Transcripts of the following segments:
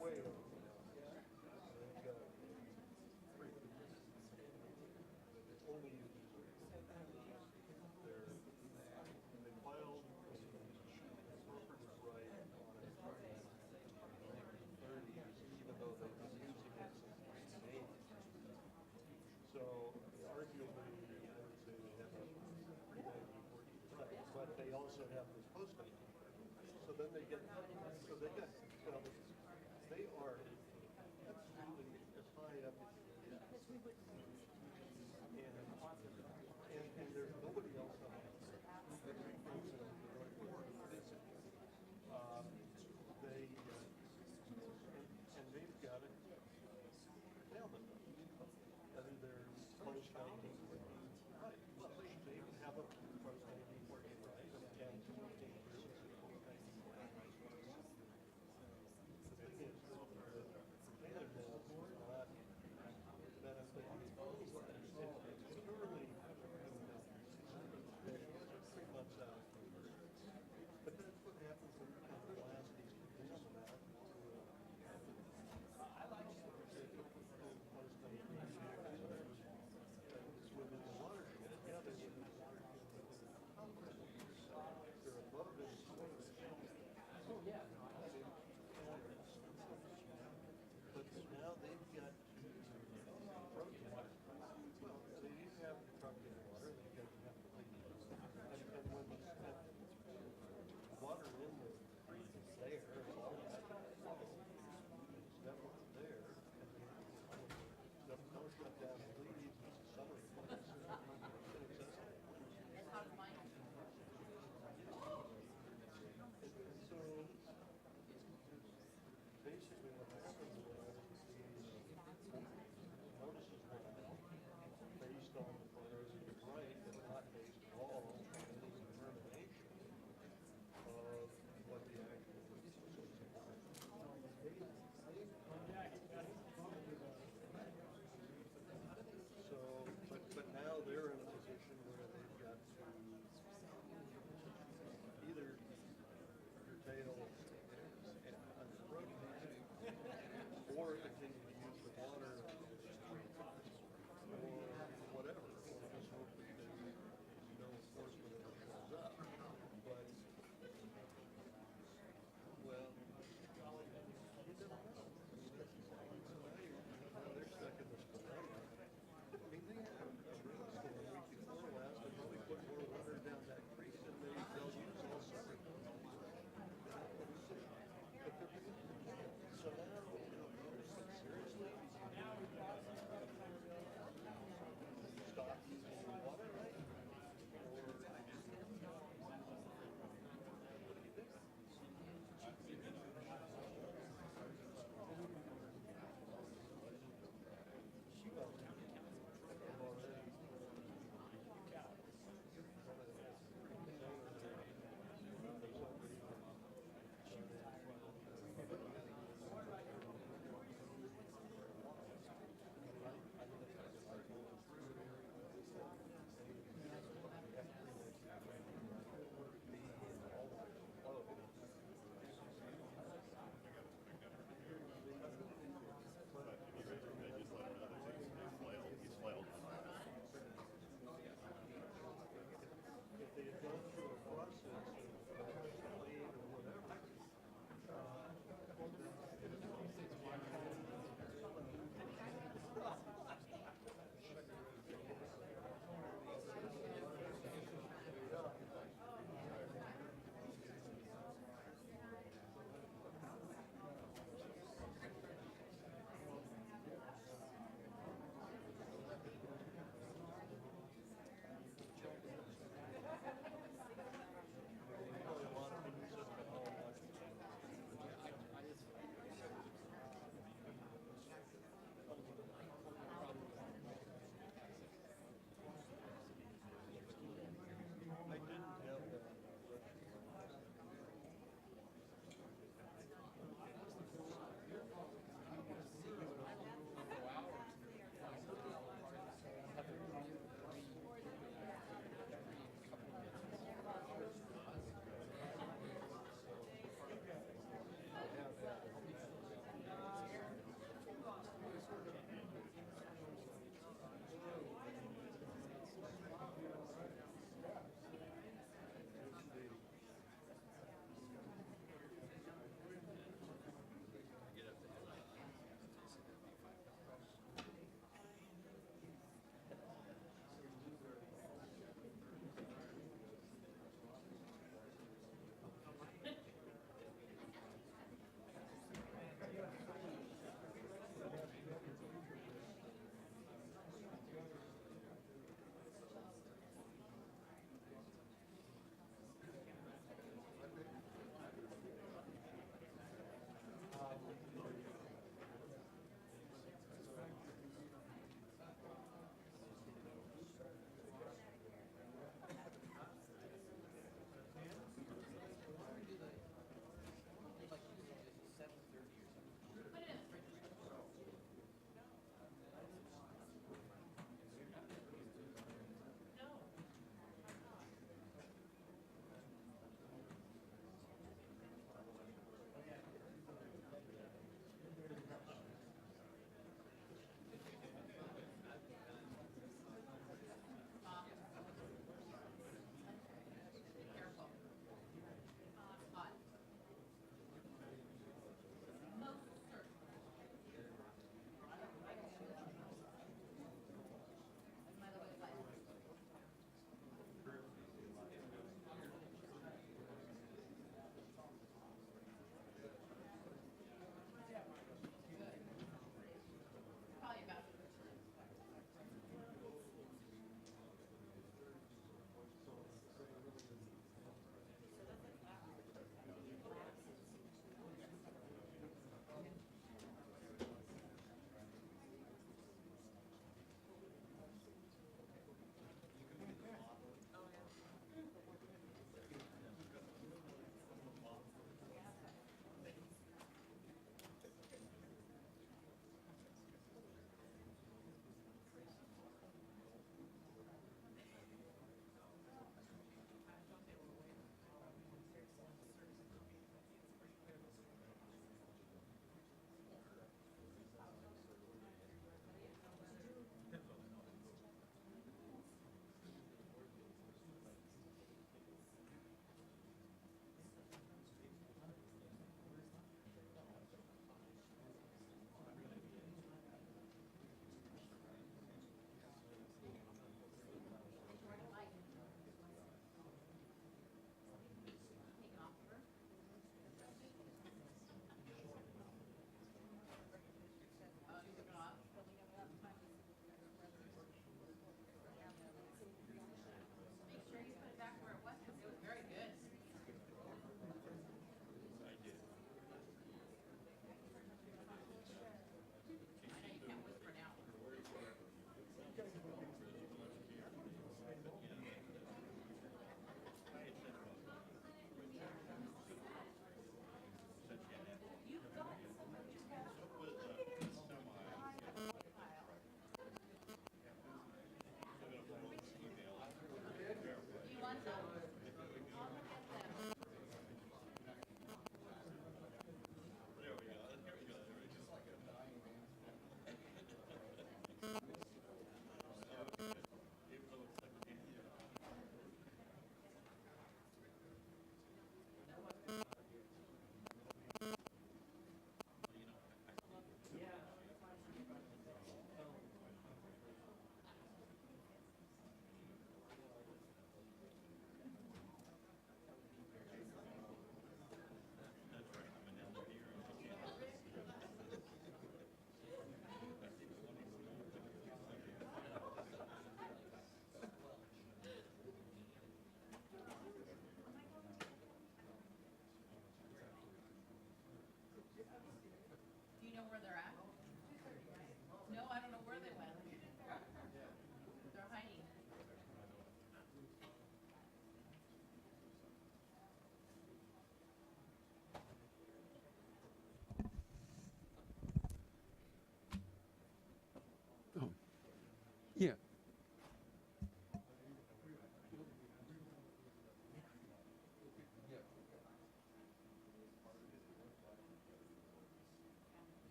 way over. They've got three only they filed property right on it in the 30s, even though they've been using it since the 1980s. So arguably, I would say they have a pre-1940 right, but they also have this post-1940. So then they get, so they get, well, they are absolutely as high up as you can get. And there's nobody else on that and they've got it nailed it. Whether they're post-1914 right. They even have a post-1914 right and 14 years post-1914 right.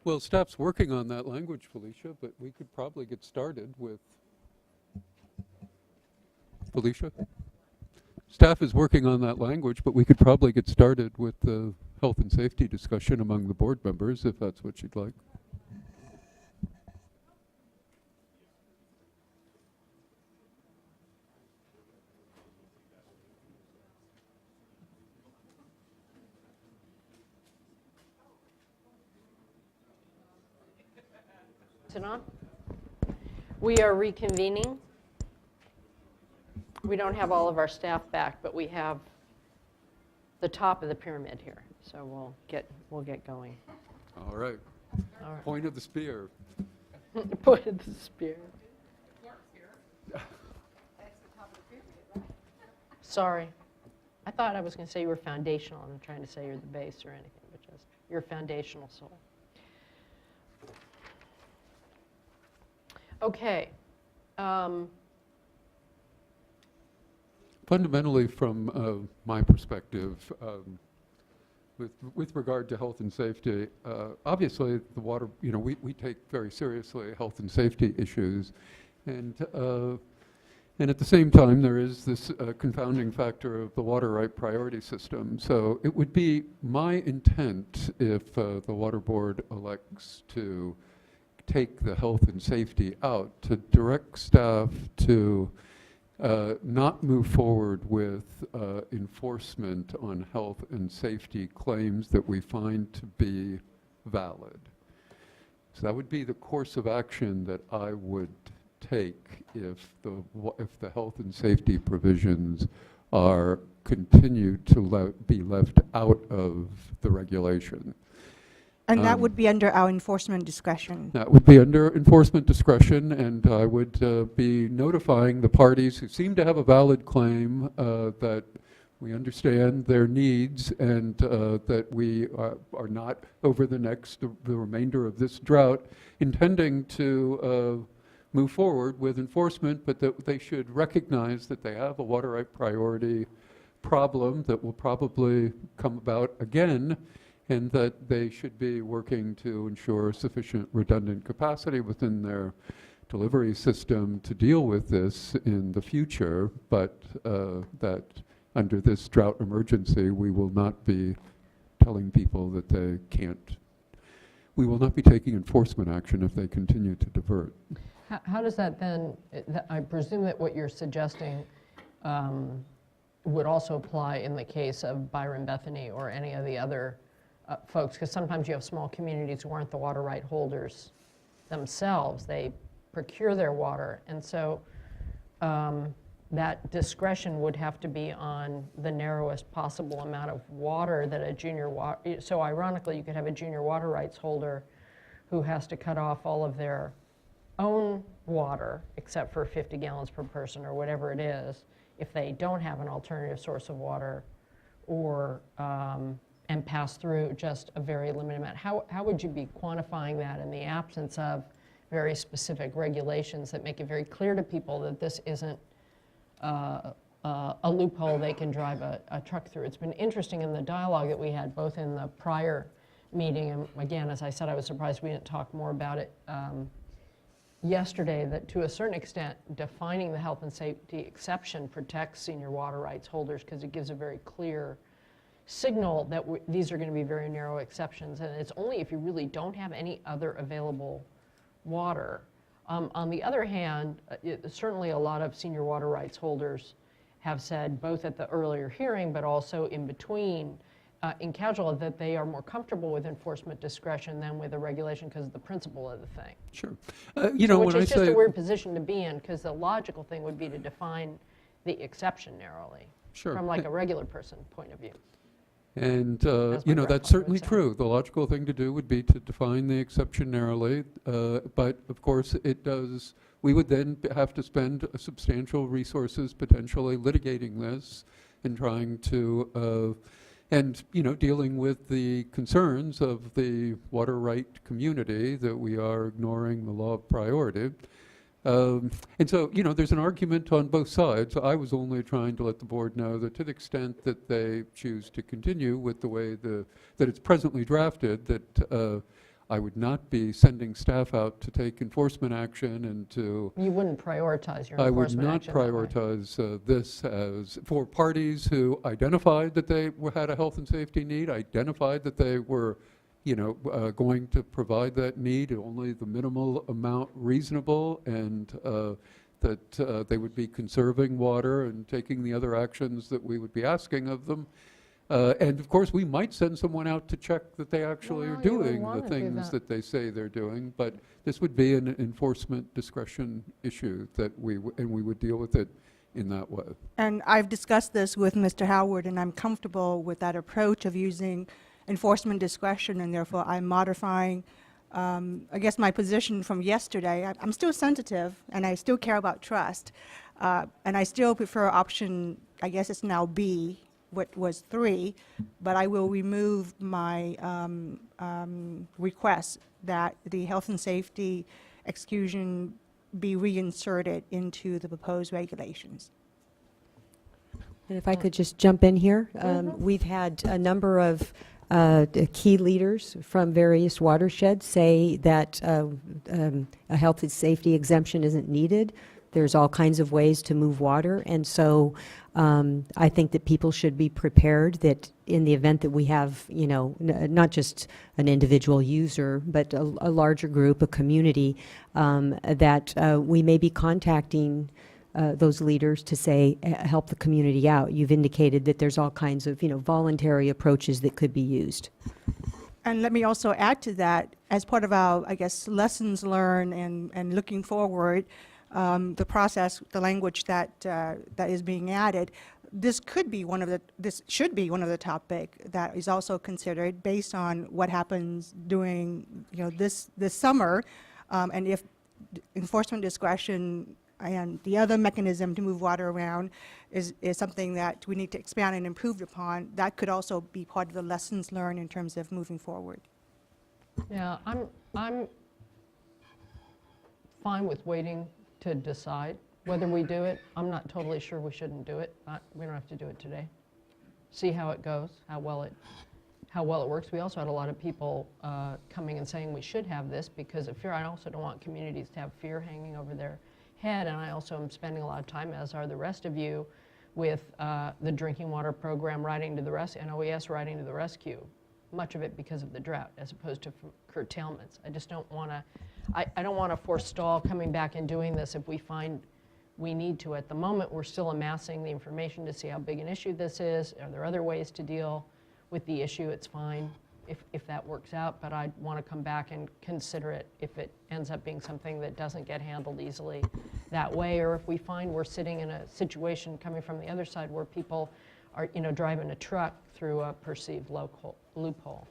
Well, staff's working on that language, Felicia, but we could probably get started with Felicia? Staff is working on that language, but we could probably get started with the health and safety discussion among the board members, if that's what you'd like. Is it on? We are reconvening. We don't have all of our staff back, but we have the top of the pyramid here. So we'll get going. All right. All right. Point of the spear. Point of the spear. Sorry. I thought I was going to say you were foundational. I'm trying to say you're the base or anything, but just you're foundational soul. Okay. Fundamentally, from my perspective, with regard to health and safety, obviously the water, we take very seriously health and safety issues, and at the same time there is this confounding factor of the water right priority system. So it would be my intent if the water board elects to take the health and safety out, to direct staff to not move forward with enforcement on health and safety claims that we find to be valid. So that would be the course of action that I would take if the health and safety provisions are continued to be left out of the regulation. And that would be under our enforcement discretion. That would be under enforcement discretion, and I would be notifying the parties who seem to have a valid claim that we understand their needs and that we are not, over the remainder of this drought, intending to move forward with enforcement, but that they should recognize that they have a water right priority problem that will probably come about again, and that they should be working to ensure sufficient redundant capacity within their delivery system to deal with this in the future, but that under this drought emergency, we will not be telling people that they can't. We will not be taking enforcement action if they continue to divert. How does that then, I presume that what you're suggesting would also apply in the case of Byron Bethany or any of the other folks, because sometimes you have small communities who aren't the water right holders themselves. They procure their water, and so that discretion would have to be on the narrowest possible amount of water that a junior water, so ironically you could have a junior water rights holder who has to cut off all of their own water except for 50 gallons per person or whatever it is if they don't have an alternative source of water, or and pass through just a very limited amount. How would you be quantifying that in the absence of very specific regulations that make it very clear to people that this isn't a loophole they can drive a truck through? It's been interesting in the dialogue that we had both in the prior meeting, and again, as I said, I was surprised we didn't talk more about it yesterday, that to a certain extent defining the health and safety exception protects senior water rights holders because it gives a very clear signal that these are going to be very narrow exceptions, and it's only if you really don't have any other available water. On the other hand, certainly a lot of senior water rights holders have said, both at the earlier hearing but also in between, in casual, that they are more comfortable with enforcement discretion than with a regulation because of the principle of the thing. Sure. Which is just a weird position to be in, because the logical thing would be to define the exception narrowly, from like a regular person point of view. And, that's certainly true. The logical thing to do would be to define the exception narrowly, but of course we would then have to spend substantial resources potentially litigating this and trying to, dealing with the concerns of the water right community that we are ignoring the law of priority. And so, there's an argument on both sides. I was only trying to let the board know that to the extent that they choose to continue with the way that it's presently drafted, that I would not be sending staff out to take enforcement action and to You wouldn't prioritize your I would enforcement not action that way. prioritize this as for parties who identified that they had a health and safety need, identified that they were, going to provide that need, only the minimal amount reasonable, and that they would be conserving water and taking the other actions that we would be asking of them. And of course, we might send someone out to check that they actually are Well, you would doing wanna the do things that. that they say they're doing, but this would be an enforcement discretion issue that we would deal with it in that way. And I've discussed this with Mr. Howard, and I'm comfortable with that approach of using enforcement discretion, and therefore I'm modifying, I guess, my position from yesterday. I'm still sensitive, and I still care about trust, and I still prefer option, I guess it's now B, what was 3, but I will remove my request that the health and safety exclusion be reinserted into the proposed regulations. And if I could just jump in here, we've had a number of the key leaders from various watersheds say that a health and safety exemption isn't needed. There's all kinds of ways to move water, and so I think that people should be prepared that in the event that we have, not just an individual user, but a larger group, a community, that we may be contacting those leaders to say, help the community out. You've indicated that there's all kinds of, voluntary approaches that could be used. And let me also add to that, as part of our, I guess, lessons learned and looking forward, the process, the language that is being added, this should be one of the topic that is also considered based on what happens during, this summer, and if enforcement discretion and the other mechanism to move water around is something that we need to expand and improve upon, that could also be part of the lessons learned in terms of moving forward. Yeah, I'm fine with waiting to decide whether we do it. I'm not totally sure we shouldn't do it. We don't have to do it today. See how it goes, how well it works. We also had a lot of people coming and saying we should have this because of fear. I also don't want communities to have fear hanging over their head, and I also am spending a lot of time, as are the rest of you, with the drinking water program riding to the rescue, and OES riding to the rescue, much of it because of the drought as opposed to curtailments. I just don't want to, I don't want to forestall coming back and doing this if we find we need to. At the moment, we're still amassing the information to see how big an issue this is. Are there other ways to deal with the issue? It's fine if that works out, but I want to come back and consider it if it ends up being something that doesn't get handled easily that way, or if we find we're sitting in a situation coming from the other side where people are, driving a truck through a perceived loophole.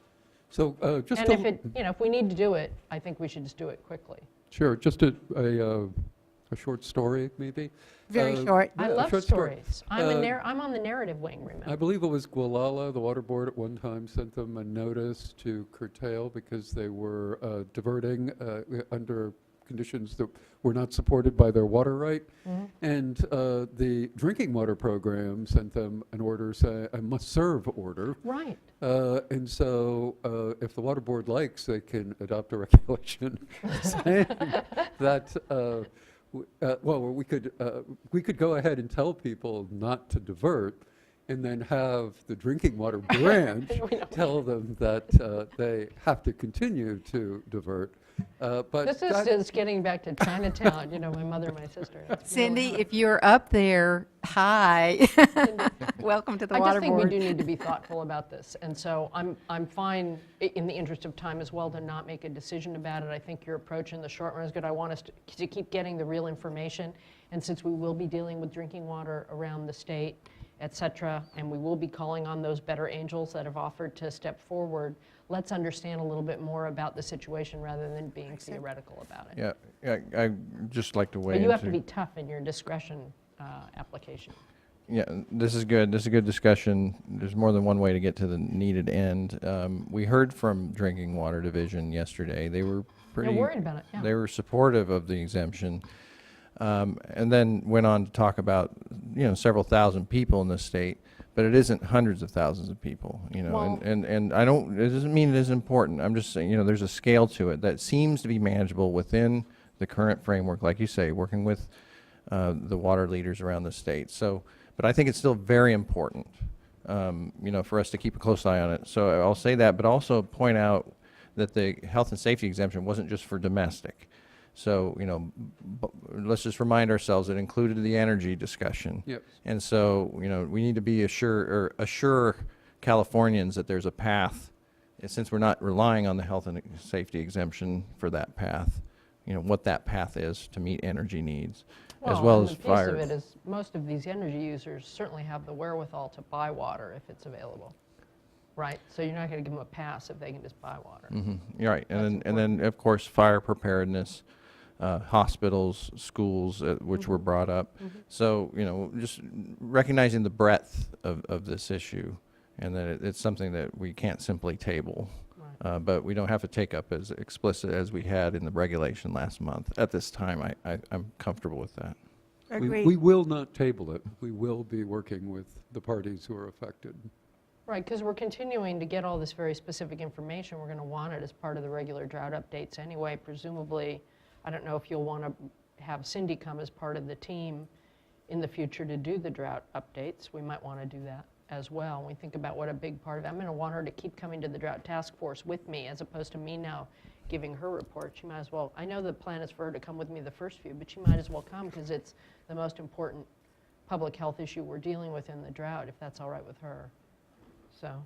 So just And if we need to do it, I think we should just do it quickly. Sure, just a short story, maybe. Very short. I Yeah, a love short story. stories. I'm on the narrative wing, remember? I believe it was Gualala, the water board at one time sent them a notice to curtail because they were diverting under conditions that were not supported by their water right. Mhm. And the drinking water program sent them an order, say a must-serve order. Right. And so if the water board likes, they can adopt a regulation saying that, we could go ahead and tell people not to divert and then have the drinking water branch tell them that they have to continue to divert. But This is that- just getting back to Chinatown, my mother and my sister. It's Cindy, really if you're up there, hi. Welcome to the I water just think we board. do need to be thoughtful about this, and so I'm fine, in the interest of time as well, to not make a decision about it. I think your approach in the short run is good. I want us to keep getting the real information, and since we will be dealing with drinking water around the state, et cetera, and we will be calling on those better angels that have offered to step forward, let's understand a little bit more about the situation rather than being theoretical about it. Yeah, I'd just like to weigh But you have to into- be tough in your discretion application. Yeah, this is good. This is a good discussion. There's more than one way to get to the needed end. We heard from Drinking Water Division yesterday. They were They're pretty. worried about it, yeah. They were supportive of the exemption, and then went on to talk about several thousand people in the state, but it isn't hundreds of thousands of people, Well- and I don't, it doesn't mean it isn't important. I'm just saying, there's a scale to it that seems to be manageable within the current framework, like you say, working with the water leaders around the state. So, but I think it's still very important, for us to keep a close eye on it. So I'll say that, but also point out that the health and safety exemption wasn't just for domestic. So, let's just remind ourselves it included the energy discussion. Yep. And so, we need to be assure Californians that there's a path, and since we're not relying on the health and safety exemption for that path, what that path is to meet energy needs, as well as and the fire. piece of it is, most of these energy users certainly have the wherewithal to buy water if it's available, right? So you're not going to give them a pass if they can just buy water. You're right. And then, of course, fire preparedness, hospitals, schools, which were brought up. So, just recognizing the breadth of this issue, and that it's something that we can't simply table. Right. But we don't have to take up as explicit as we had in the regulation last month. At this time, I'm comfortable with that. Agreed. We will not table it. We will be working with the parties who are affected. Right, because we're continuing to get all this very specific information. We're going to want it as part of the regular drought updates anyway. Presumably, I don't know if you'll want to have Cindy come as part of the team in the future to do the drought updates. We might want to do that as well. When we think about what a big part of it, I'm going to want her to keep coming to the drought task force with me as opposed to me now giving her report. She might as well, I know the plan is for her to come with me the first few, but she might as well come because it's the most important public health issue we're dealing with in the drought, if that's all right with her. So,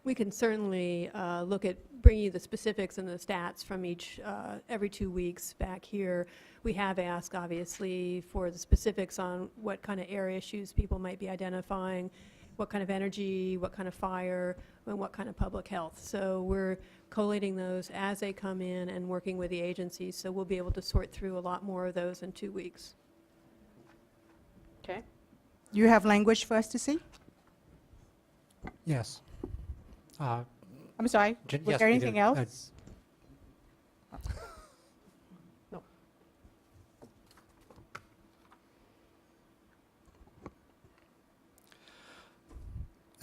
We can certainly look at bringing you the specifics and the stats from each, every 2 weeks back here. We have asked, obviously, for the specifics on what kind of area issues people might be identifying, what kind of energy, what kind of fire, and what kind of public health. So we're collating those as they come in and working with the agencies, so we'll be able to sort through a lot more of those in 2 weeks. okay. You have language for us to see? Yes. I'm sorry, was Yes, there we anything do. else? No.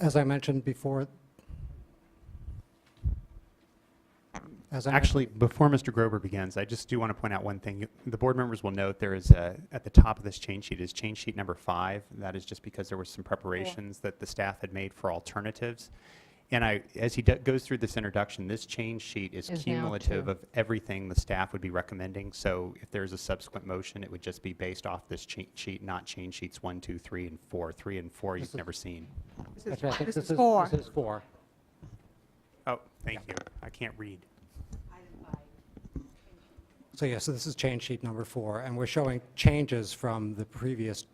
As I mentioned before, Actually, before Mr. Grober begins, I just do want to point out one thing. The board members will note there is at the top of this change sheet is change sheet number 5. That is just because there were some preparations that the staff had made for alternatives. And as he goes through this introduction, this change sheet is Is now cumulative 2. of everything the staff would be recommending. So if there's a subsequent motion, it would just be based off this cheat sheet, not change sheets 1, 2, 3, and 4. 3 and 4 you've never seen. actually, I think This is 4. This is 4. Oh, thank you. I can't read. So yes, so this is change sheet number 4, and we're showing changes from the previous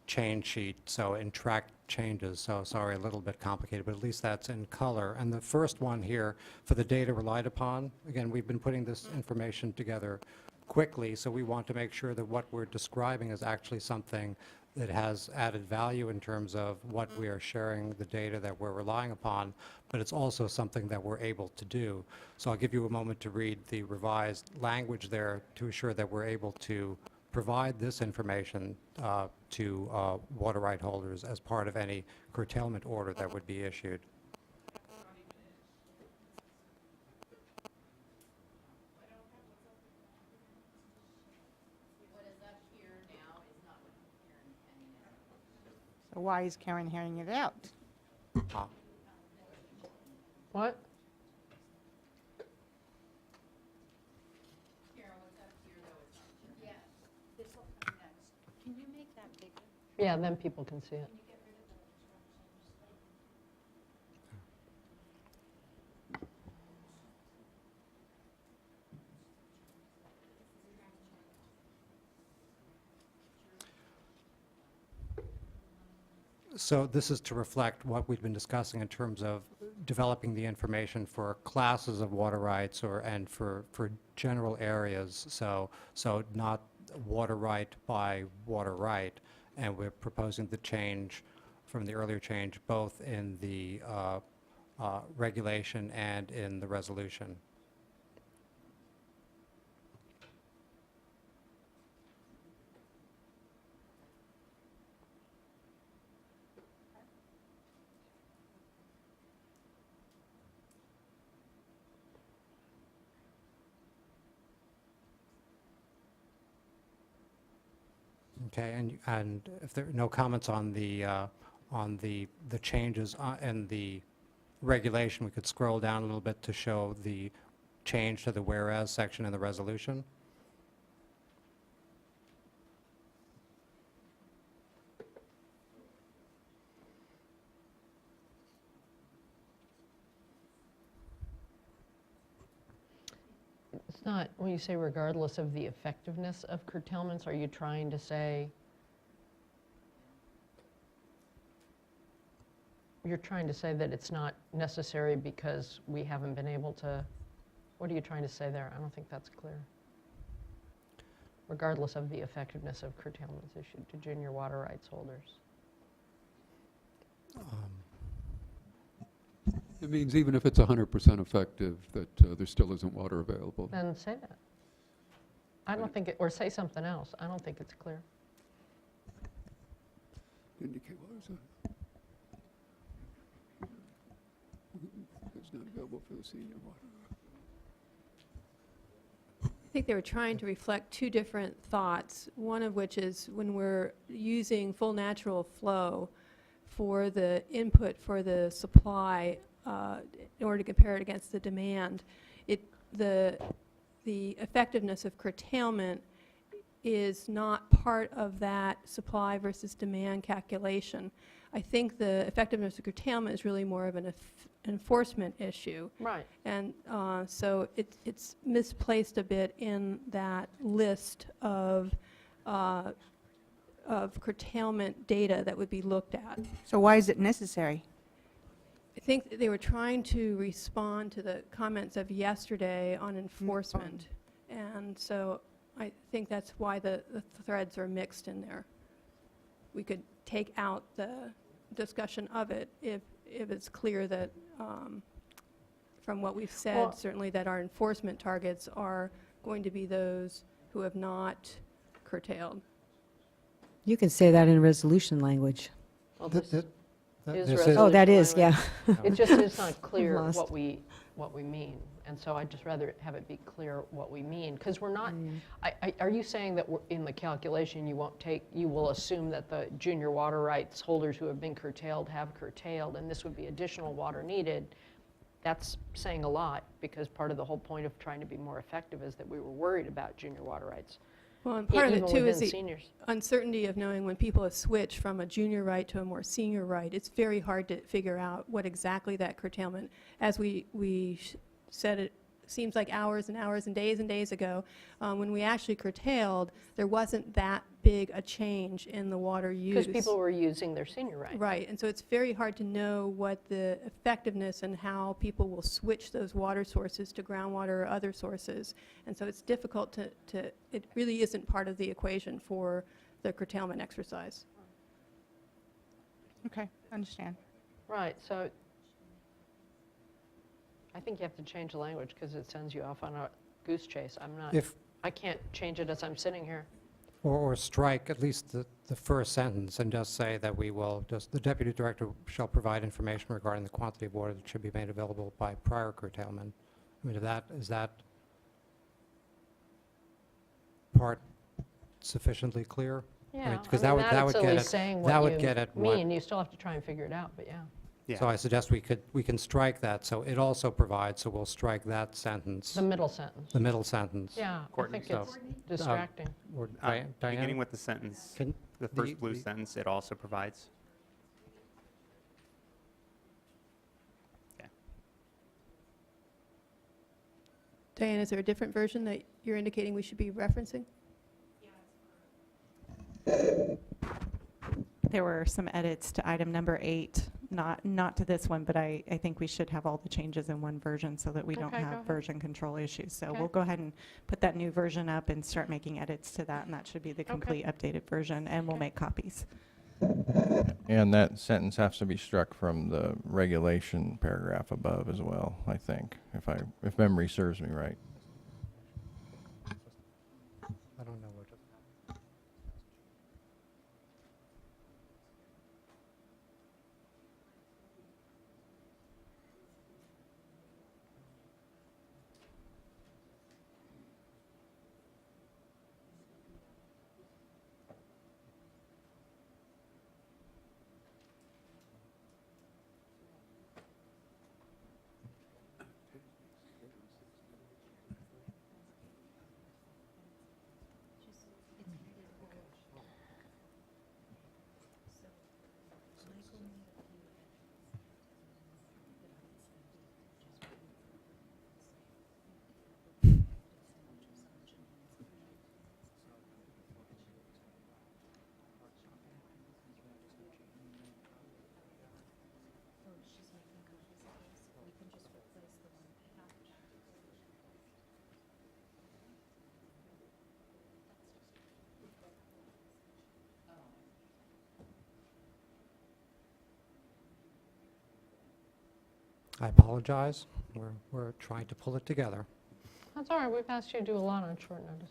change sheet, so in track changes. So sorry, a little bit complicated, but at least that's in color. And the first one here for the data relied upon, again, we've been putting this information together quickly, so we want to make sure that what we're describing is actually something that has added value in terms of what we are sharing, the data that we're relying upon, but it's also something that we're able to do. So I'll give you a moment to read the revised language there to assure that we're able to provide this information to water right holders as part of any curtailment order that would be issued. So why is Karen hearing it out? What? Can you make that bigger? Yeah, then people can see it. So this is to reflect what we've been discussing in terms of developing the information for classes of water rights and for general areas. So not water right by water right. And we're proposing the change from the earlier change both in the regulation and in the resolution. Okay, and if there are no comments on the changes in the regulation, we could scroll down a little bit to show the change to the whereas section in the resolution. It's not, when you say regardless of the effectiveness of curtailments, are you trying to say, you're trying to say that it's not necessary because we haven't been able to, what are you trying to say there? I don't think that's clear. Regardless of the effectiveness of curtailments issued to junior water rights holders. It means even if it's 100% effective, that there still isn't water available. Then say that. I don't think, or say something else. I don't think it's clear. Indicate water it's not available for the senior water. I think they were trying to reflect two different thoughts, one of which is when we're using full natural flow for the input for the supply in order to compare it against the demand, the effectiveness of curtailment is not part of that supply versus demand calculation. I think the effectiveness of curtailment is really more of an enforcement issue. Right. And so it's misplaced a bit in that list of curtailment data that would be looked at. So why is it necessary? I think they were trying to respond to the comments of yesterday on enforcement. And so I think that's why the threads are mixed in there. We could take out the discussion of it if it's clear that from what we've said, Well, certainly that our enforcement targets are going to be those who have not curtailed. You can say that in resolution language. Well, Th- this th- is this Oh, that is, language. yeah. It just is not clear lost. what we mean. And so I'd just rather have it be clear what we mean. Because we're not, are you saying that in the calculation you will assume that the junior water rights holders who have been curtailed have curtailed, and this would be additional water needed? That's saying a lot, because part of the whole point of trying to be more effective is that we were worried about junior water rights. Well, and part of it even too is within the seniors. uncertainty of knowing when people have switched from a junior right to a more senior right. It's very hard to figure out what exactly that curtailment, as we said, it seems like hours and hours and days ago, when we actually curtailed, there wasn't that big a change in the water use. Because people were using their senior right. Right, and so it's very hard to know what the effectiveness and how people will switch those water sources to groundwater or other sources. And so it's difficult to it really isn't part of the equation for the curtailment exercise. Okay, understand. Right, so I think you have to change the language because it sends you off on a goose chase. I can't change it as I'm sitting here. Or strike at least the first sentence and just say that the deputy director shall provide information regarding the quantity of water that should be made available by prior curtailment. I mean, is that part sufficiently clear? Yeah, because I mean, that would that's at get least it- saying that what would you get at what- mean. You still have to try and figure it out, but yeah. Yeah. So I suggest we can strike that, so it also provides, so we'll strike that sentence, The middle sentence. the middle sentence. Yeah, I Courtney, think it's so, distracting. Or Beginning Diane? with the sentence, Can- the first blue sentence, it also provides. Okay. Diane, is there a different version that you're indicating we should be referencing? There were some edits to item number 8, not to this one, but I think we should have all the changes in one version so that we don't Okay, go have ahead. version control issues. So Okay. we'll go ahead and put that new version up and start making edits to that, and that should be the complete updated version, and we'll Okay. make copies. And that sentence has to be struck from the regulation paragraph above as well, I think, if memory serves me right. I don't know what. I apologize. We're trying to pull it together. That's all right, we've asked you to do a lot on short notice.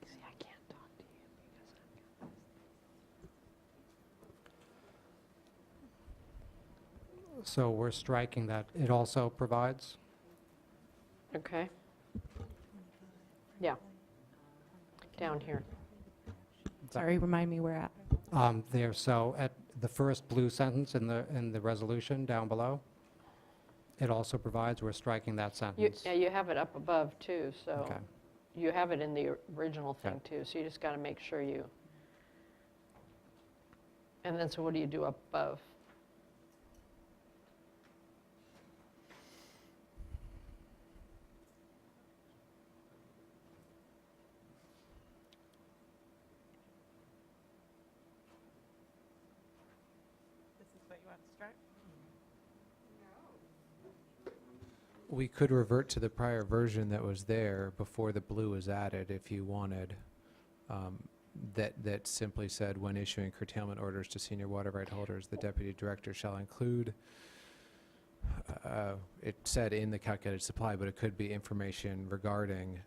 See, I can't talk to you because So we're striking that it also provides? Okay. Yeah. Down here. Sorry, remind me where at. There, so at the first blue sentence in the resolution down below, it also provides, we're striking that sentence. Yeah, you have it up above too, so Okay. you have it in the original thing Okay. too, so you just got to make sure you. And then, so what do you do up above? This is what you want to start? We could revert to the prior version that was there before the blue was added if you wanted. That simply said, when issuing curtailment orders to senior water right holders, the deputy director shall include, it said in the calculated supply, but it could be information regarding,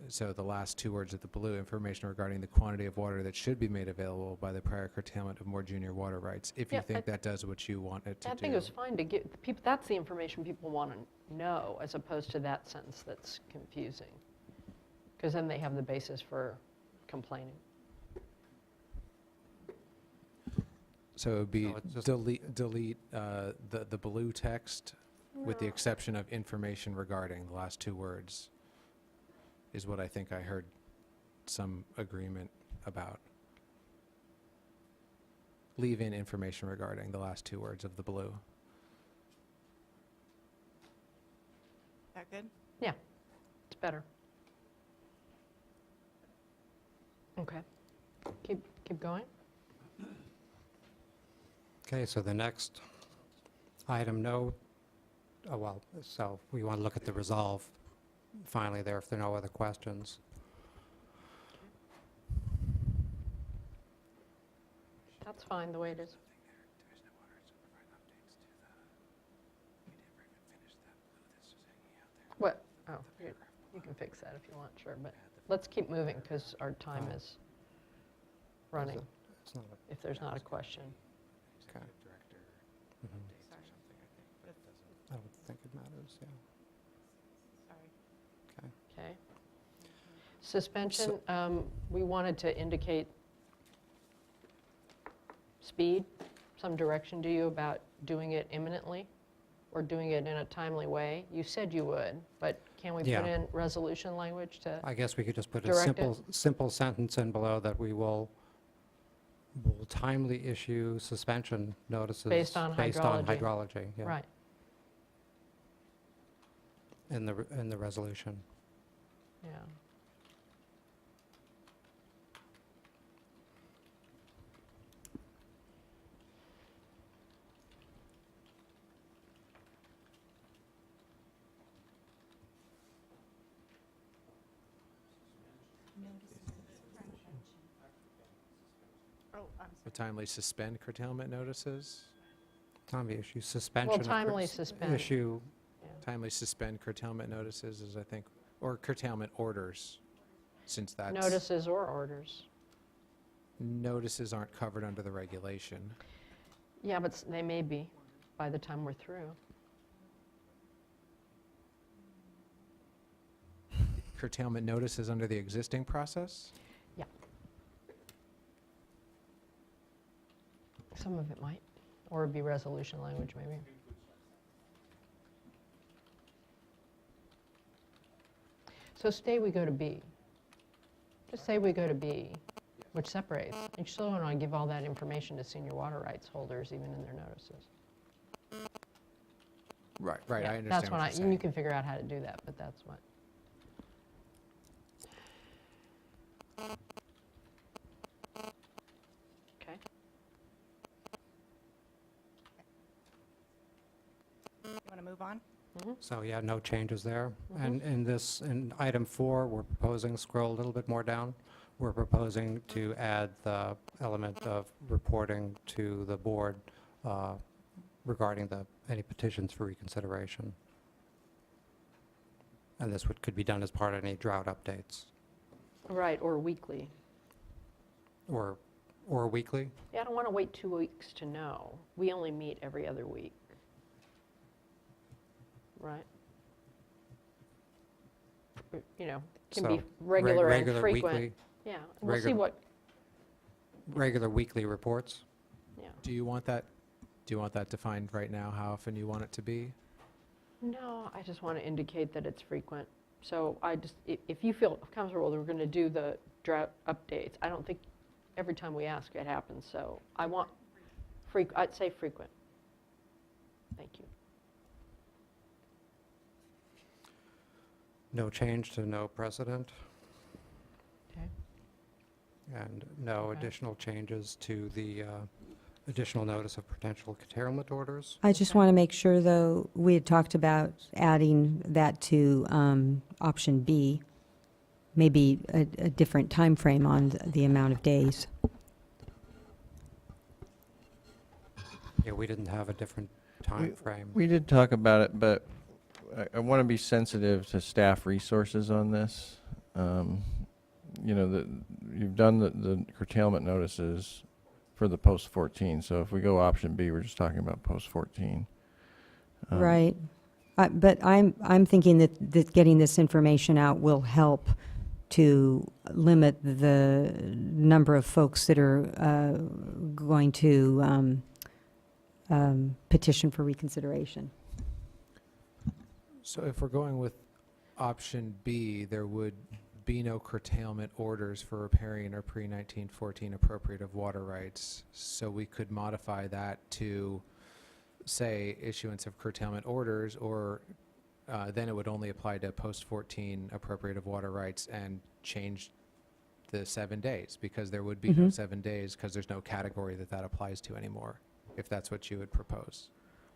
so the last two words of the blue, information regarding the quantity of water that should be made available by the prior curtailment of more junior water rights, if you Yeah, think that does what you want it to do. I think it was fine to give people, that's the information people want to know, as opposed to that sentence that's confusing. Because then they have the basis for complaining. So it would be So it's just- delete the blue text with the exception of information regarding, the last two words, is what I think I heard some agreement about. Leave in information regarding, the last two words of the blue. That good? Yeah, it's better. Okay. Keep going. Okay, so the next item, so we want to look at the resolve finally there if there are no other questions. That's fine the way it is. What? Oh, you can fix that if you want, sure, but let's keep moving because our time is running, It's not if there's not a question. Okay. Mhm. I don't think it matters, yeah. Sorry. Okay. Okay. Suspension, we wanted to indicate speed, some direction to you about doing it imminently or doing it in a timely way. You said you would, but can we put Yeah. in resolution language to? I guess we could just put a Direct it. simple sentence in below that we will timely issue suspension notices. Based on hydrology. hydrology, yeah. Right. In the resolution. Yeah. Oh, I'm A timely suspend curtailment notices, Timely issue suspension. Well, of timely suspend. Issue, timely suspend curtailment notices is, I think, or curtailment orders, since that's. Notices or orders. Notices aren't covered under the regulation. Yeah, but they may be by the time we're through. Curtailment notices under the existing process? Yeah. Some of it might, or it'd be resolution language maybe. So say we go to B. Just say we go to B, which separates. You still don't want to give all that information to senior water rights holders, even in their notices. Right, right, Yeah, I understand that's what what you're and saying. you can figure out how to do that, but that's what. Okay. You want to move on? So yeah, no changes there. And in item 4, we're proposing, scroll a little bit more down, we're proposing to add the element of reporting to the board regarding any petitions for reconsideration. And this could be done as part of any drought updates, Right, or weekly. or weekly. Yeah, I don't want to wait 2 weeks to know. We only meet every other week. Right? You know, can be So, regular and regular, frequent. weekly, Yeah, we'll see regular- what, regular weekly reports. yeah. Do you want that defined right now, how often you want it to be? No, I just want to indicate that it's frequent. So I just, if you feel comfortable that we're going to do the drought updates, I don't think every time we ask it happens, so I want, I'd say frequent. Thank you. No change to no precedent, Okay. and no Okay. additional changes to the additional notice of potential curtailment orders. I just want to make sure, though, we had talked about adding that to option B, maybe a different time frame on the amount of days. Yeah, we didn't have a different time frame. We did talk about it, but I want to be sensitive to staff resources on this. You know, you've done the curtailment notices for the post-14, so if we go option B, we're just talking about post-14. Right. But I'm thinking that getting this information out will help to limit the number of folks that are going to petition for reconsideration. So if we're going with option B, there would be no curtailment orders for riparian or pre-1914 appropriative water rights. So we could modify that to say issuance of curtailment orders, or then it would only apply to post-14 appropriative water rights and change the 7 days, because there would be no 7 days because there's no category that applies to anymore, if that's what you would propose.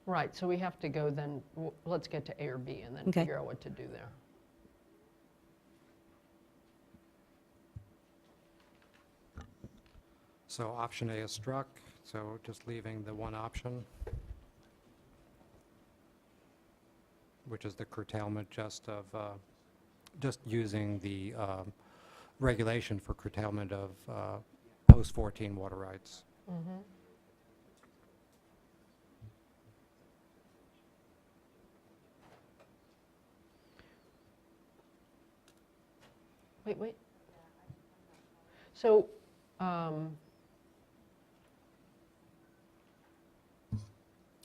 Right, so we have to go then, let's get to A or B and then Okay. figure out what to do there. So option A is struck, so just leaving the one option, which is the curtailment just using the regulation for curtailment of post-14 water rights. Mhm. Wait. So,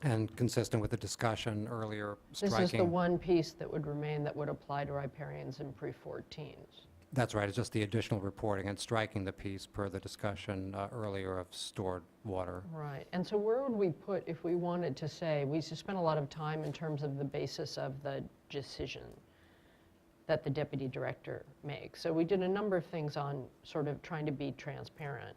And consistent with the discussion earlier, this is the striking, one piece that would remain that would apply to riparians and pre-14s. that's right, it's just the additional reporting and striking the piece per the discussion earlier of stored water. Right, and so where would we put, if we wanted to say, we spent a lot of time in terms of the basis of the decision that the deputy director makes. So we did a number of things on sort of trying to be transparent.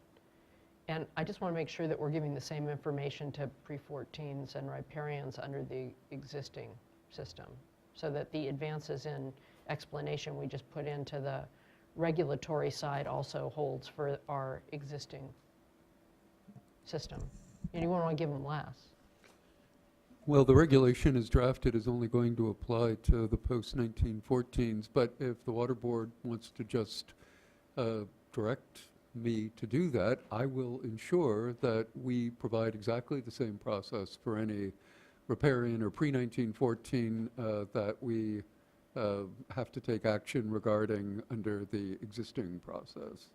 And I just want to make sure that we're giving the same information to pre-14s and riparians under the existing system, so that the advances in explanation we just put into the regulatory side also holds for our existing system. And you won't want to give them less. Well, the regulation is drafted is only going to apply to the post-1914s, but if the Water Board wants to just direct me to do that, I will ensure that we provide exactly the same process for any riparian or pre-1914 that we have to take action regarding under the existing process.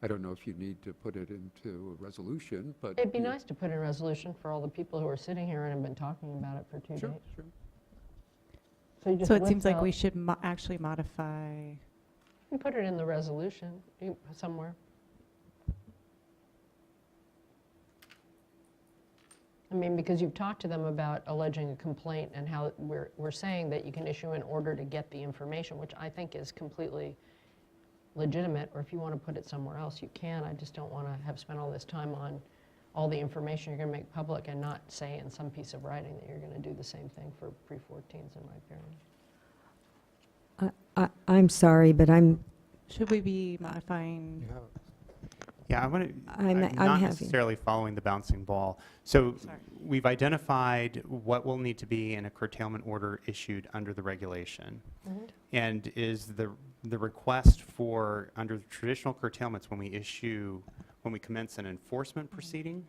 I don't know if you need to put it into a resolution, but... It'd be nice to put in a resolution for all the people who are sitting here and have been talking about it for 2 days. Sure. So you just So it list seems like out- we should actually modify. You can put it in the resolution somewhere. I mean, because you've talked to them about alleging a complaint and how we're saying that you can issue an order to get the information, which I think is completely legitimate, or if you want to put it somewhere else, you can. I just don't want to have spent all this time on all the information you're going to make public and not say in some piece of writing that you're going to do the same thing for pre-14s and riparians. I'm sorry, but Should we be modifying? Yeah, I want to, I'm not having- necessarily following the bouncing ball. So Sorry. we've identified what will need to be in a curtailment order issued under the regulation. And is the request for, under the traditional curtailments, when we commence an enforcement proceeding,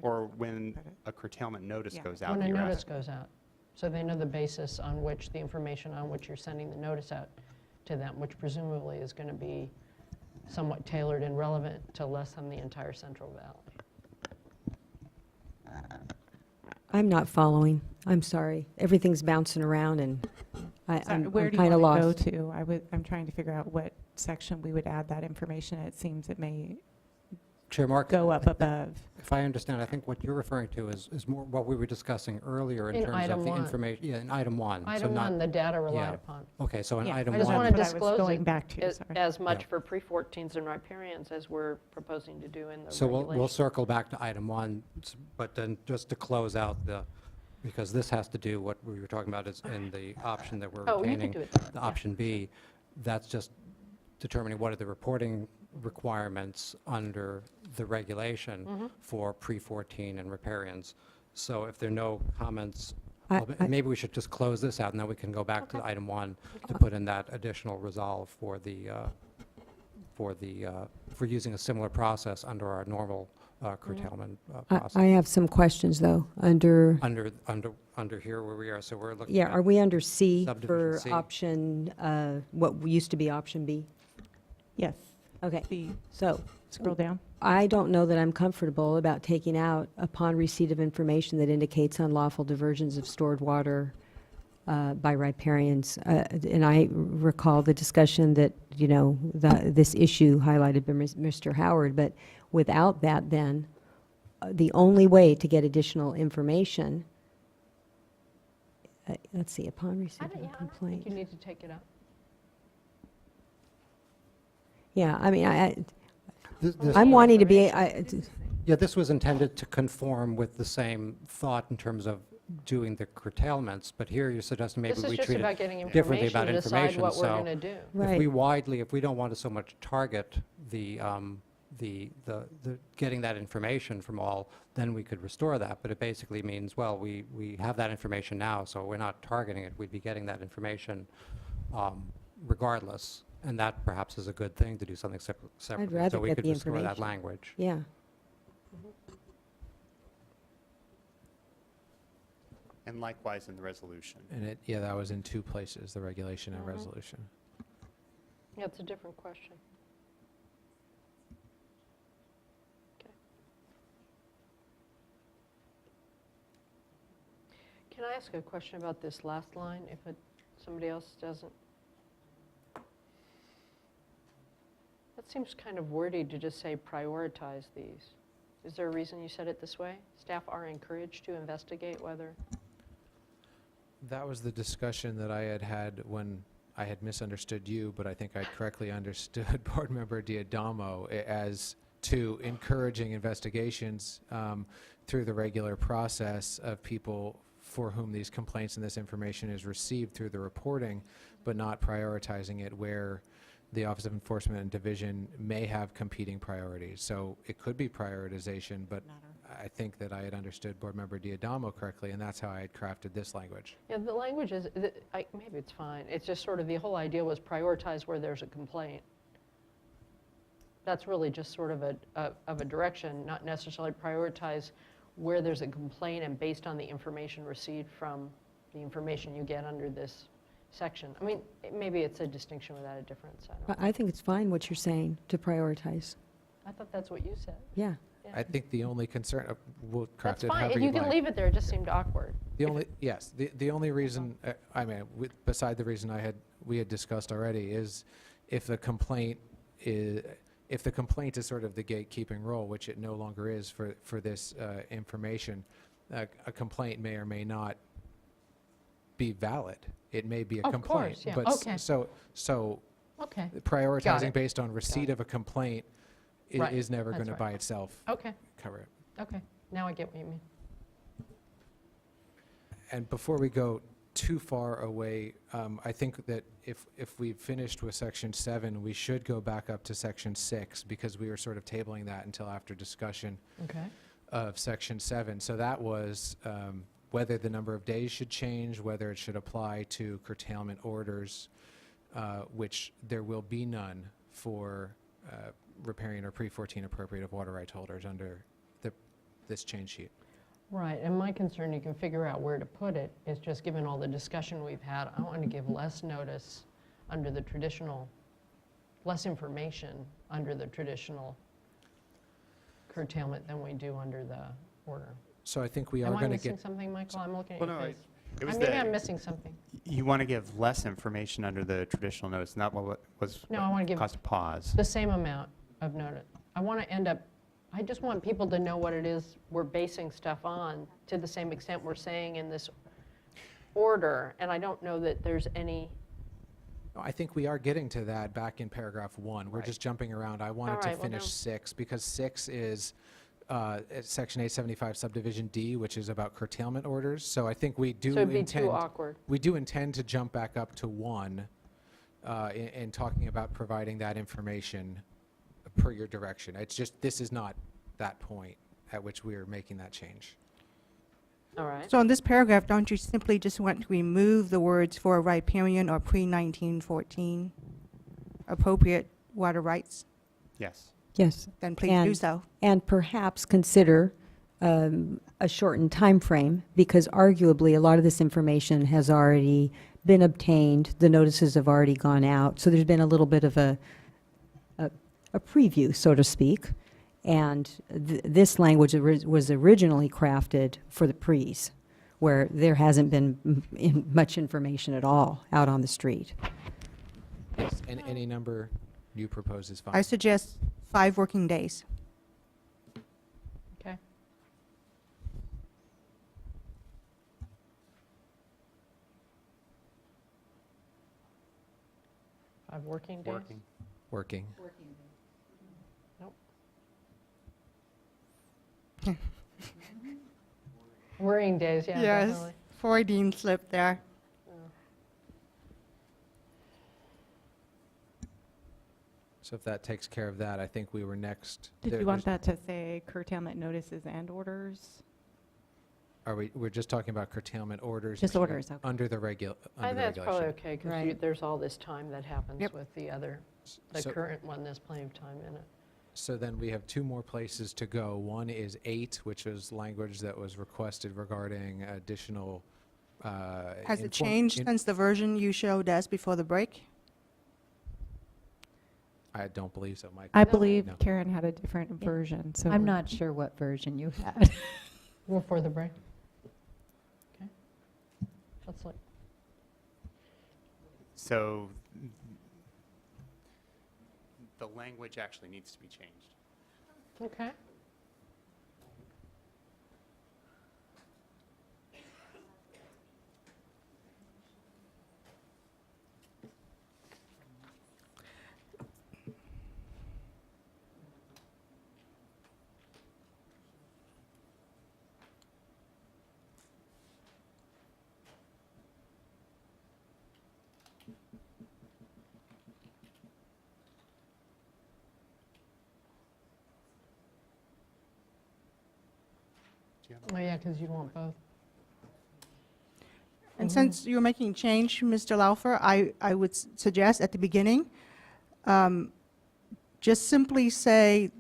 or when a curtailment notice Yeah. goes out? When a you're notice asking? goes out, so they know the basis on which, the information on which you're sending the notice out to them, which presumably is going to be somewhat tailored and relevant to less than the entire Central Valley. I'm not following. I'm sorry. Everything's bouncing around, and Sorry, I'm where do you kind of want to lost. go to? I'm trying to figure out what section we would add that information. It seems it may Chair Mark, go up above. if I understand, I think what you're referring to is more what we were discussing earlier in In terms item of the one. information. Yeah, in item one. So Item not- one, the data relied yeah. upon. Okay, so in Yeah. item I just one. want to That's what I was disclose going it back to, sorry. as much Yeah. for pre-14s and riparians as we're proposing to do in the So we'll regulation. circle back to item one, but then just to close out because this has to do what we were talking about is in the option that we're Oh, you can retaining. do it then, The yeah. option B, that's just determining what are the reporting requirements under the regulation Mm-hmm. for pre-14 and riparians. So if there are no comments, I- maybe we should just close this out, and then we can go back to Okay. item one to put in that additional resolve for using a similar process under our normal curtailment process. I have some questions, though, under, Under here where we are, so we're looking yeah, at are we under C Subdivision for C. option, what used to be option B? Yes. Okay, The so scroll down. I don't know that I'm comfortable about taking out upon receipt of information that indicates unlawful diversions of stored water by riparians. And I recall the discussion that, this issue highlighted by Mr. Howard, but without that then, the only way to get additional information, let's see, upon receipt I of don't, a yeah, I don't think complaint. you need to take it out. Yeah, I mean, This- I'm wanting to be, Yeah, this was intended to conform with the same thought in terms of doing the curtailments, but here you're suggesting maybe This is we just treat about it getting differently information about to decide information. what we're So going to do. right. if we don't want to so much target the getting that information from all, then we could restore that. But it basically means, well, we have that information now, so we're not targeting it. We'd be getting that information regardless. And that perhaps is a good thing, to do something separately. rather So we get could the restore that information. language. Yeah. And likewise in the resolution. And that was in two places, the regulation and resolution. Yeah, it's a different question. Okay. Can I ask a question about this last line, if somebody else doesn't? That seems kind of wordy to just say prioritize these. Is there a reason you said it this way? Staff are encouraged to investigate whether? That was the discussion that I had when I had misunderstood you, but I think I correctly understood Board Member Diadamo as to encouraging investigations through the regular process of people for whom these complaints and this information is received through the reporting, but not prioritizing it where the Office of Enforcement and Division may have competing priorities. So it could be prioritization, but I think that I had understood Board Member Diadamo correctly, and that's how I had crafted this language. Yeah, the language is, maybe it's fine. It's just sort of, the whole idea was prioritize where there's a complaint. That's really just sort of a direction, not necessarily prioritize where there's a complaint and based on the information received from the information you get under this section. I mean, maybe it's a distinction without a difference. I don't know. I think it's fine what you're saying, to prioritize. I thought that's what you said. Yeah. I think the only concern, we'll craft That's it fine. however If you you can like. leave it there, it just seemed awkward. The only, yes, the only reason, beside the reason we had discussed already, is if the complaint is sort of the gatekeeping role, which it no longer is for this information, a complaint may or may not be valid. It may be a Of complaint. course, yeah. But Okay. So Okay, prioritizing it. based on receipt of a complaint Right, is never that's going to right. by itself okay, cover it. okay. Now I get what you mean. And before we go too far away, I think that if we've finished with section 7, we should go back up to section 6, because we were sort of tabling that until after discussion Okay. of section 7. So that was whether the number of days should change, whether it should apply to curtailment orders, which there will be none for riparian or pre-14 appropriative water rights holders under this change sheet. Right, and my concern, you can figure out where to put it, is just given all the discussion we've had, I want to give less notice under the traditional, less information under the traditional curtailment than we do under the order. So I think we are Am I going to missing get, something, Michael? I'm looking at Well, your no, face. It was Maybe the- I'm missing something. You want to give less information under the traditional notice, not what was No, I want to give caused a pause. the same amount of notice. I want to end up, I just want people to know what it is we're basing stuff on to the same extent we're saying in this order, and I don't know that there's any. I think we are getting to that back in paragraph 1. We're Right. just jumping around. I wanted All to right, well, finish no. 6, because 6 is section 875 subdivision D, which is about curtailment orders. So I think we do So it'd be intend, too awkward. we do intend to jump back up to 1 in talking about providing that information per your direction. It's just, this is not that point at which we are making that change. All right. So in this paragraph, don't you simply just want to remove the words for riparian or pre-1914 appropriate water rights? Yes. Yes. Then please do And- so. And perhaps consider a shortened time frame, because arguably a lot of this information has already been obtained, the notices have already gone out, so there's been a little bit of a preview, so to speak, and this language was originally crafted for the pre's, where there hasn't been much information at all out on the street. Yes, and any number you propose is fine. I suggest 5 working days. Okay. Five working days? Working. Working. Worrying days, yeah, Yes, definitely. Freudian slip there. So if that takes care of that, I think we were next. Did you want that to say curtailment notices and orders? We're just talking about curtailment orders? Just orders, okay. Under the I think regulation. that's probably okay, because Right. there's all this time that happens Yep. with the other, the So- current one, there's plenty of time in it. So then we have 2 more places to go. One is 8, which is language that was requested regarding additional. Has it changed since the version you showed us before the break? I don't believe so, Mike. I No. believe No. Karen had a different version, so. I'm not sure what version you had. Before the break? Okay. Let's look. So the language actually needs to be changed. Okay. Oh, yeah, because you want both. And since you're making change, Mr. Laufer, I would suggest at the beginning, just simply say,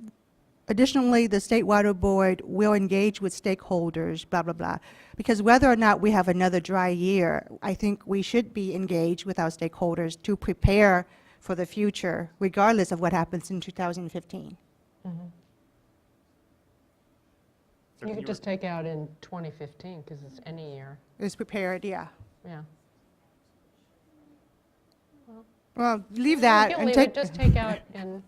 additionally, the State Water Board will engage with stakeholders, blah, blah, blah. Because whether or not we have another dry year, I think we should be engaged with our stakeholders to prepare for the future, regardless of what happens in 2015. So You can could just take out in 2015, because it's any year, Is prepared, yeah. yeah. Well, leave You that can and leave take. it, just take out in,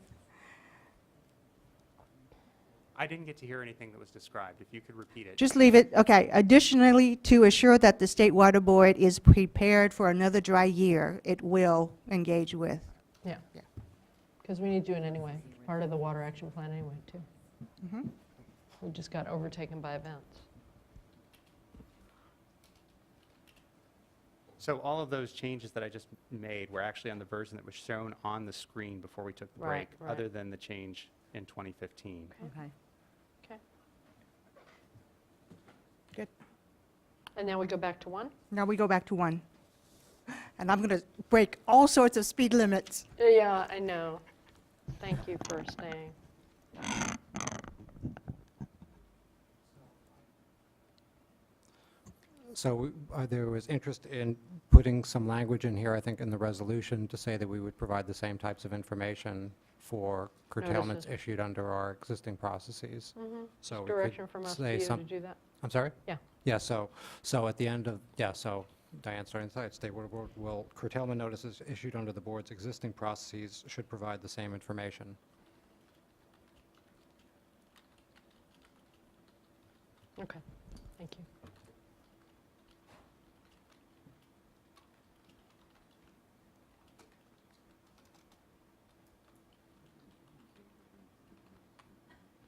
I didn't get to hear anything that was described. If you could repeat it. Just leave it, okay. Additionally, to assure that the State Water Board is prepared for another dry year, it will engage with. Yeah. Because we need to do it anyway, part of the water action plan anyway, too. Mhm. We just got overtaken by events. So all of those changes that I just made were actually on the version that was shown on the screen before we took the Right, break, right. other than the change in 2015. Okay. Okay. Good. And now we go back to 1? Now we go back to 1. And I'm going to break all sorts of speed limits. Yeah, I know. Thank you for staying. So there was interest in putting some language in here, I think, in the resolution to say that we would provide the same types of information for curtailments Notices. issued under our existing processes. So we could Direction from us to say you to some- do that. I'm sorry? Yeah. Yeah, so at the end of, so Diane starting to state, will curtailment notices issued under the board's existing processes should provide the same information. Okay, thank you.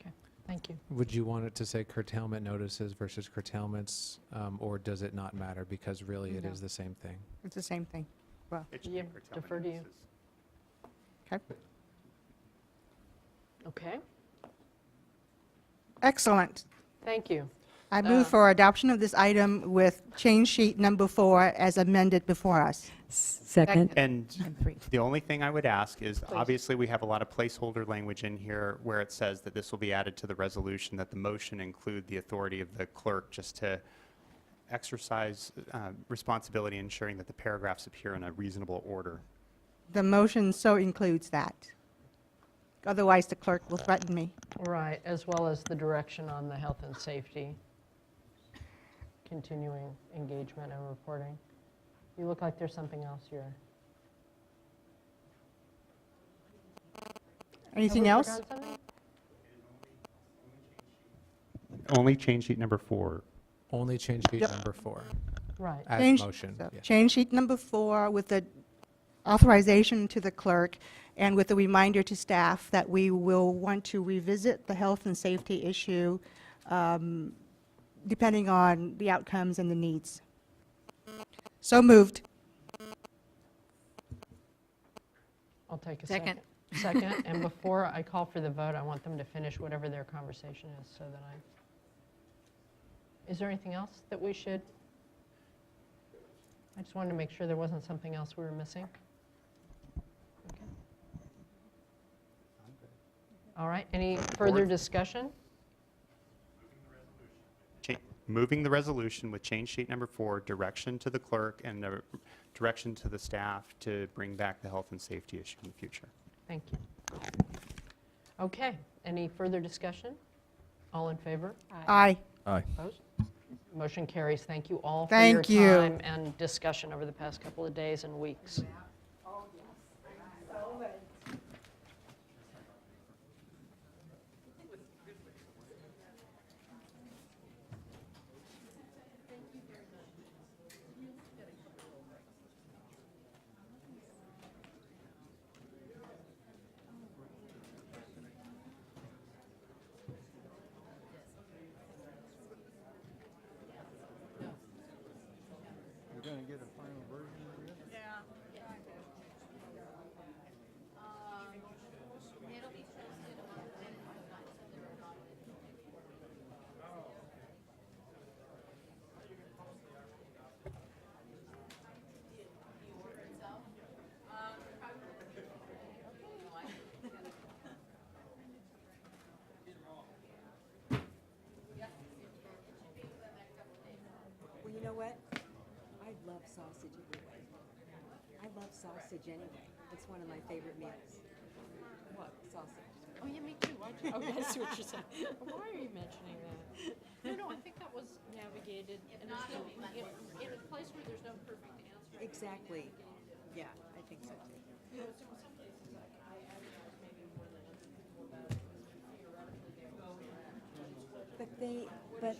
Okay, thank you. Would you want it to say curtailment notices versus curtailments, or does it not matter because really it No. is the same thing? It's the same thing. Well, It should Yeah, be curtailment defer to you. notices. okay. Okay, Excellent. thank you. I move for adoption of this item with change sheet number 4 as amended before us. Second. And And 3. the only thing I would ask is, Please. obviously, we have a lot of placeholder language in here where it says that this will be added to the resolution, that the motion include the authority of the clerk just to exercise responsibility in ensuring that the paragraphs appear in a reasonable order. The motion so includes that. Otherwise, the clerk will threaten me. Right, as well as the direction on the health and safety, continuing engagement and reporting. You look like there's something else here. Anything Have we else? forgotten something? Only change sheet number 4. Only change sheet Yep. number 4, Right, as Change- motion. So, yeah. change sheet number 4 with the authorization to the clerk and with a reminder to staff that we will want to revisit the health and safety issue depending on the outcomes and the needs. So moved. I'll take a Second. second. Second, and before I call for the vote, I want them to finish whatever their conversation is so that Is there anything else that we should? I just wanted to make sure there wasn't something else we were missing. Okay. All right, any further discussion? Moving the resolution with change sheet number 4, direction to the clerk and direction to the staff to bring back the health and safety issue in the future. Thank you. Okay, any further discussion? All in favor? Aye. Aye. Opposed? Motion carries. Thank you all for your Thank you. time and discussion over the past couple of days and weeks. We're going to get a final version of this? Well, you know what? I love sausage anyway. I love sausage anyway. It's one of my favorite meals. What? Sausage. Oh, yeah, me too. Oh, I see what you're saying. Why are you mentioning that? No, I think that was navigated in a place where there's no perfect answer. Exactly. Yeah, I think so too. You know, some places, like, I recognize maybe more than theoretically they go But